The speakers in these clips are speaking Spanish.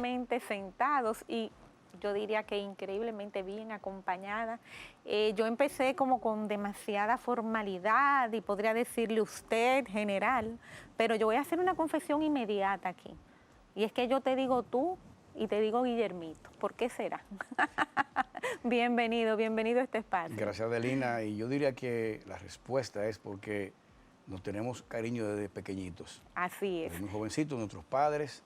tranquilamente sentados y yo diría que increíblemente bien acompañada. Yo empecé como con demasiada formalidad y podría decirle usted, general, pero yo voy a hacer una confesión inmediata aquí. Y es que yo te digo tú y te digo Guillermito. ¿Por qué será? Bienvenido, bienvenido a este espacio. Gracias, Adelina. Y yo diría que la respuesta es porque nos tenemos cariño desde pequeñitos. Así es. Desde muy jovencitos, nuestros padres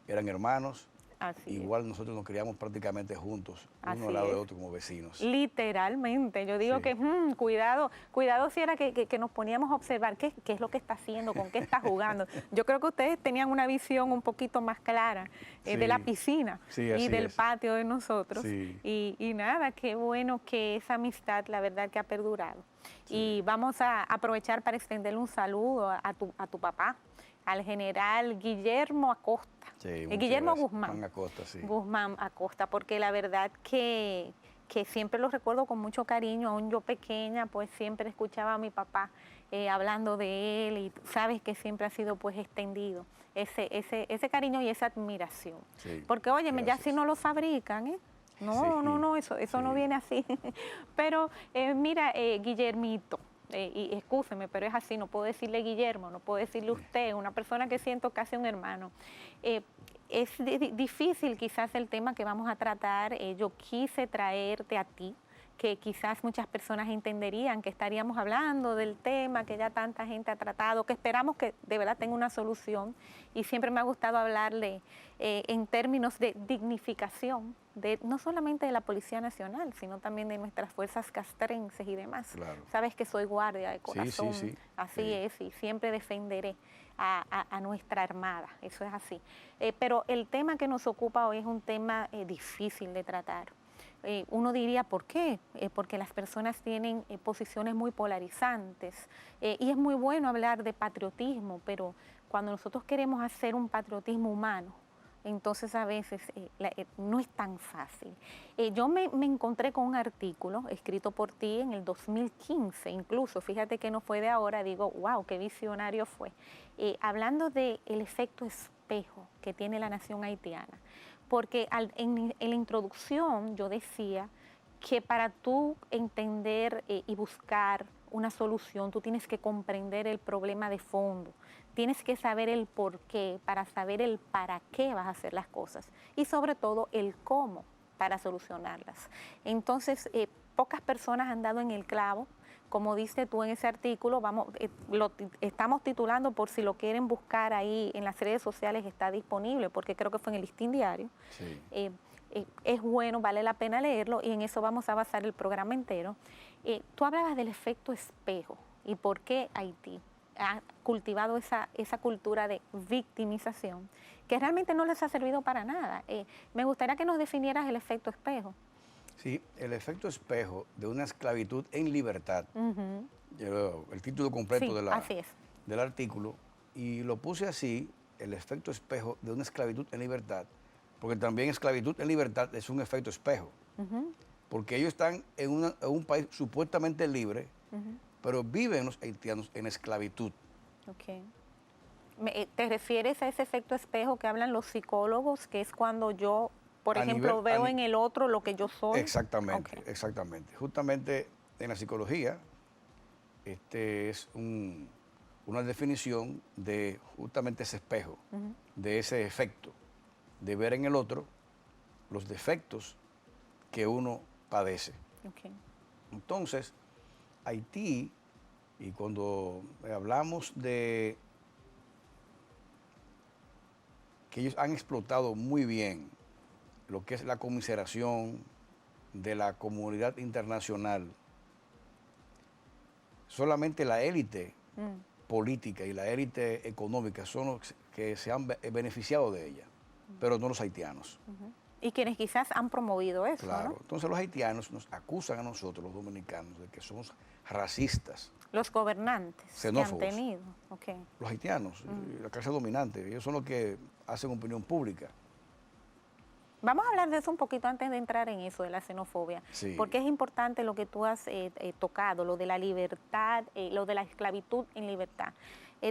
eran hermanos. Así Igual es. nosotros nos criamos prácticamente juntos, uno Así al lado de es. otro como vecinos. Literalmente, yo digo Sí. que cuidado, cuidado si era que nos poníamos a observar qué es lo que está haciendo, con qué está jugando. Yo creo que ustedes tenían una visión un poquito más clara de la Sí. piscina Sí, y así del es. patio de nosotros. Sí. Y nada, qué bueno que esa amistad, la verdad, que ha perdurado. Sí. Y vamos a aprovechar para extenderle un saludo a tu papá, al general Guillermo Acosta. Sí, muchas Guillermo gracias. Guzmán. Juan Acosta, sí. Guzmán Acosta, porque la verdad que siempre lo recuerdo con mucho cariño. Aún yo pequeña, pues siempre escuchaba a mi papá hablando de él, y tú sabes que siempre ha sido pues extendido ese cariño y esa admiración. Sí, Porque óyeme, ya gracias. si no lo fabrican, ¿eh? No, Sí, no, no, eso sí. no viene así. Pero mira, Guillermito, y excúseme, pero es así, no puedo decirle Guillermo, no puedo decirle usted, una persona que siento casi un hermano. Es difícil quizás el tema que vamos a tratar. Yo quise traerte a ti, que quizás muchas personas entenderían que estaríamos hablando del tema que ya tanta gente ha tratado, que esperamos que de verdad tenga una solución. Y siempre me ha gustado hablarle en términos de dignificación, no solamente de la Policía Nacional, sino también de nuestras fuerzas castrenses y demás. Claro. Sabes que soy guardia de corazón, Sí. así es, y siempre defenderé a nuestra armada, eso es así. Pero el tema que nos ocupa hoy es un tema difícil de tratar. Uno diría, ¿por qué? Porque las personas tienen posiciones muy polarizantes y es muy bueno hablar de patriotismo, pero cuando nosotros queremos hacer un patriotismo humano, entonces a veces no es tan fácil. Yo me encontré con un artículo escrito por ti en el 2015, incluso, fíjate que no fue de ahora, digo, wow, qué visionario fue, hablando del efecto espejo que tiene la nación haitiana. Porque en la introducción yo decía que para tú entender y buscar una solución, tú tienes que comprender el problema de fondo, tienes que saber el por qué para saber el para qué vas a hacer las cosas y sobre todo el cómo para solucionarlas. Entonces, pocas personas han dado en el clavo. Como dices tú en ese artículo, lo estamos titulando, por si lo quieren buscar ahí en las redes sociales, está disponible, porque creo que fue en el Listín Diario. Sí. Es bueno, vale la pena leerlo, y en eso vamos a basar el programa entero. Tú hablabas del efecto espejo y por qué Haití ha cultivado esa cultura de victimización, que realmente no les ha servido para nada. Me gustaría que nos definieras el efecto espejo. Sí, el efecto espejo de una esclavitud en libertad. El título completo Sí, así es. del artículo, y lo puse así, el efecto espejo de una esclavitud en libertad, porque también esclavitud en libertad es un efecto espejo, porque ellos están en un país supuestamente libre, pero viven los haitianos en esclavitud. Okay. ¿Te refieres a ese efecto espejo que hablan los psicólogos, que es cuando yo, por ejemplo, veo en el otro lo que yo soy? Exactamente, Okay. exactamente. Justamente en la psicología, es una definición de justamente ese espejo, de ese efecto, de ver en el otro los defectos que uno padece. Okay. Entonces, Haití, y cuando hablamos de que ellos han explotado muy bien lo que es la conmiseración de la comunidad internacional, solamente la élite política y la élite económica son los que se han beneficiado de ella, pero no los haitianos. Y quienes quizás han promovido eso, Claro. ¿no? Entonces los haitianos nos acusan a nosotros, los dominicanos, de que somos racistas. Los gobernantes xenófobos. que han tenido. Okay. Los haitianos, la clase dominante, ellos son los que hacen opinión pública. Vamos a hablar de eso un poquito antes de entrar en eso de la xenofobia, Sí. porque es importante lo que tú has tocado, lo de la libertad, lo de la esclavitud en libertad.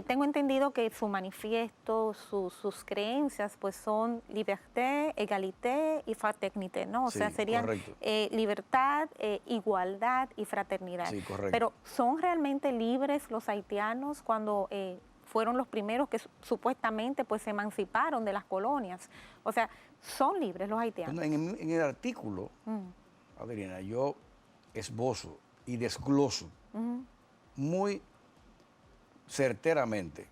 Tengo entendido que su manifiesto, sus creencias, pues son liberté, égalité y fraternité, ¿no? O Sí, sea, serían correcto. libertad, igualdad y fraternidad. Sí, correcto. Pero ¿son realmente libres los haitianos cuando fueron los primeros que supuestamente pues se emanciparon de las colonias? O sea, ¿son libres los haitianos? Bueno, en el artículo, Adriana, yo esbozo y desgloso muy certeramente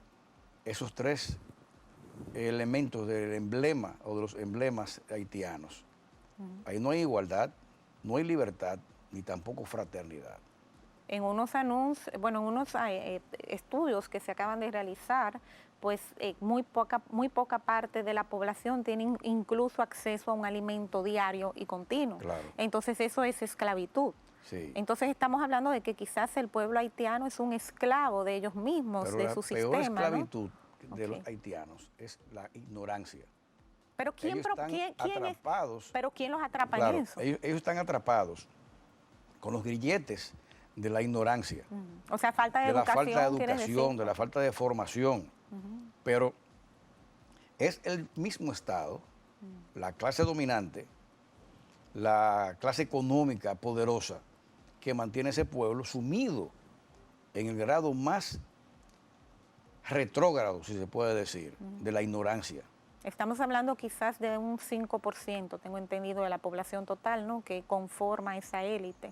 esos tres elementos del emblema o de los emblemas haitianos. Ahí no hay igualdad, no hay libertad, ni tampoco fraternidad. En unos anuncios, bueno, en unos estudios que se acaban de realizar, pues muy poca parte de la población tiene incluso acceso a un alimento diario y continuo. Claro. Entonces eso es esclavitud. Sí. Entonces estamos hablando de que quizás el pueblo haitiano es un esclavo de ellos mismos, Pero de su sistema. la peor esclavitud de Ok. los haitianos es la ignorancia. Pero ¿quién, Ellos están atrapados. pero ¿quién los atrapa Claro, en eso? ellos están atrapados con los grilletes de la ignorancia, O sea, falta de de la educación. falta de ¿quieres educación, decir? de la falta de formación. Pero es el mismo Estado, la clase dominante, la clase económica poderosa, que mantiene ese pueblo sumido en el grado más retrógrado, si se puede decir, de la ignorancia. Estamos hablando quizás de un 5%, tengo entendido, de la población total, ¿no?, que conforma esa élite.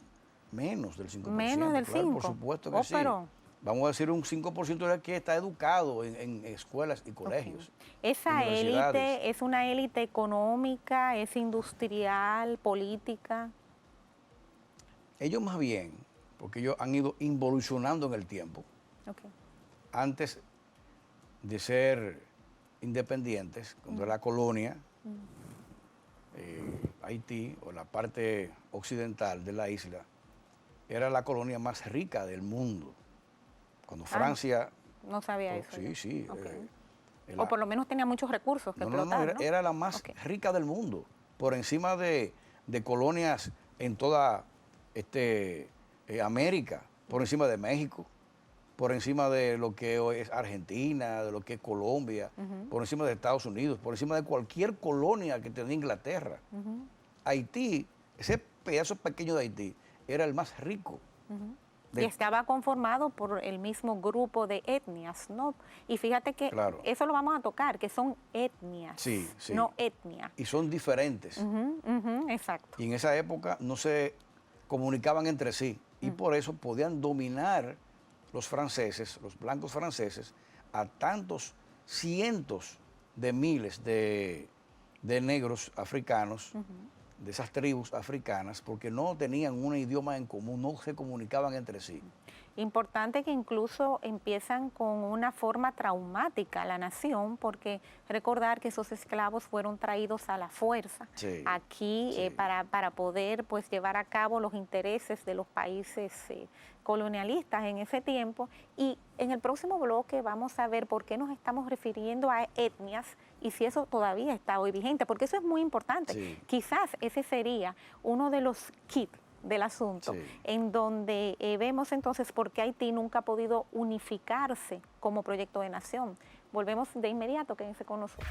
Menos del 5%. Menos del claro, 5%. por supuesto que Oh, sí. pero- Vamos a decir un 5% de que está educado en escuelas y colegios. Esa universidades. élite es una élite económica, es industrial, política. Ellos más bien, porque ellos han ido involucionando en el tiempo, Ok. antes de ser independientes, cuando era la colonia, Haití, o la parte occidental de la isla, era la colonia más rica del mundo. Cuando Francia... No sabía eso. Sí, yo. sí. Ok. Era- O por lo menos tenía muchos recursos que explotar, ¿no? era la más Ok. rica del mundo, por encima de colonias en toda América, por encima de México, por encima de lo que hoy es Argentina, de lo que es Colombia, por encima de Estados Unidos, por encima de cualquier colonia que tenía Inglaterra. Haití, ese pedazo pequeño de Haití, era el más rico. Y estaba conformado por el mismo grupo de etnias, ¿no? Y fíjate que Claro. eso lo vamos a tocar, que son etnias, Sí, sí. no etnia. Y son diferentes. Exacto. Y en esa época no se comunicaban entre sí. Y por eso podían dominar los franceses, los blancos franceses, a tantos cientos de miles de negros africanos, de esas tribus africanas, porque no tenían un idioma en común, no se comunicaban entre sí. Importante que incluso empiezan con una forma traumática a la nación, porque recordar que esos esclavos fueron traídos a la fuerza Sí, aquí sí. para poder pues llevar a cabo los intereses de los países colonialistas en ese tiempo. Y en el próximo bloque vamos a ver por qué nos estamos refiriendo a etnias y si eso todavía está hoy vigente, porque eso es muy importante. Sí. Quizás ese sería uno de los kits del asunto, Sí. en donde vemos entonces por qué Haití nunca ha podido unificarse como proyecto de nación. Volvemos de inmediato, quédense con nosotros.